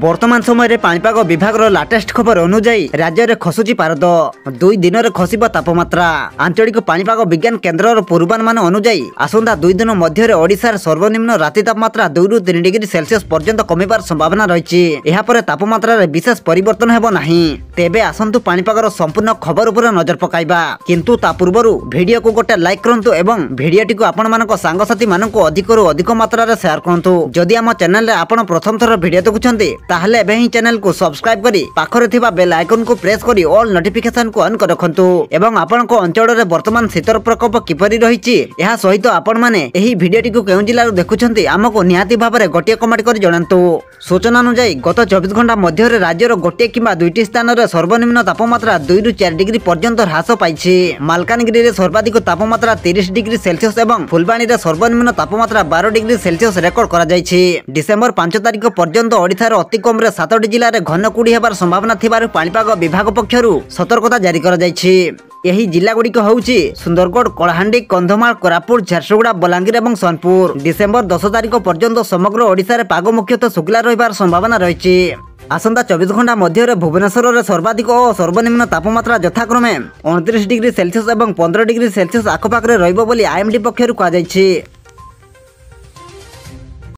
बर्तमान समय पाणीपाग विभाग लाटेस्ट खबर अनुजाई राज्य में खसुची पारद 2 दिन में खसब तापमात्रा। आंचलिक पाणीपाग विज्ञान केन्द्र पूर्वानुमान अनुजाई आसंता 2 दिन मध्य ओडिशार सर्वनिम्न राति तापमात्रा 2 ରୁ 3 डिग्री सेल्सियस पर्यंत कमिबार संभावना रही। तापमात्रा विशेष परिवर्तन हेब नाही। तेबे आसंतु पाणीपागर संपूर्ण खबर उपर नजर पकाइबा, किंतु ता पूर्व भिडियो को गोटे लाइक करंतु एवं भिडियोटी को आपण मानक सांगसाथी मानक अधिक रु अधिक मात्रा रे शेयर करंतु। जदि आम चैनल रे आपण प्रथम थर भिडियो देखुछन्ते ताहले एबे ही चैनल को सब्सक्राइब करी पाखरे थिबा बेल आइकन को प्रेस करी ऑल नोटिफिकेशन को ऑन कर रखंतु एवं आपण को अंचल रे वर्तमान शीतर प्रकोप किपरि रहिछि एहा सहित आपण माने एही भिडियोटी को केउ जिल्ला रो देखुछन्ते हमको निहाती भाबरे गोटिए कमेंट करी जणांतु। सूचना अनुसार गत 24 घंटा मध्य राज्यर गोटे किंबा 2टी स्थान रे सर्वनिम्न तापमात्रा 2 ରୁ 4 डिग्री पर्यंत ह्रास पाइछि। मालकानगिरी रे सर्वाधिक तापमात्रा 30 डिग्री सेल्सियस एवं फुलबाणी रे सर्वनिम्न तापमात्रा 12 डिग्री सेल्सियस रेकर्ड करा जायछि। डिसेंबर 5 तारिख पर्यंत ओडिशार अति कम रे 7टी जिल्ला रे घन कुड़ी हेबार संभावना थिबारु पाणीपाग विभाग पक्षरु सतर्कता जारी करा जायछि। यही जिला गुड़िक होउछि सुंदरगढ़, कलाहांडी, कंधमाल, कोरापुट, झारसुगुड़ा, बलांगीर एवं सोनपुर। डिसेंबर 10 तारिख पर्यंत समग्र ओडिशा रे पाग मुख्यतः शुक्ला रहिबार संभावना रहिछि। आसंता 24 घंटा मध्य भुवनेश्वर रे सर्वाधिक और सर्वनिम्न तापमात्रा यथाक्रमे 29 डिग्री सेल्सियस एवं 15 डिग्री सेल्सियस आखपाखरे रहिबो बोली आईएमडी पक्षरु कहा जायछि।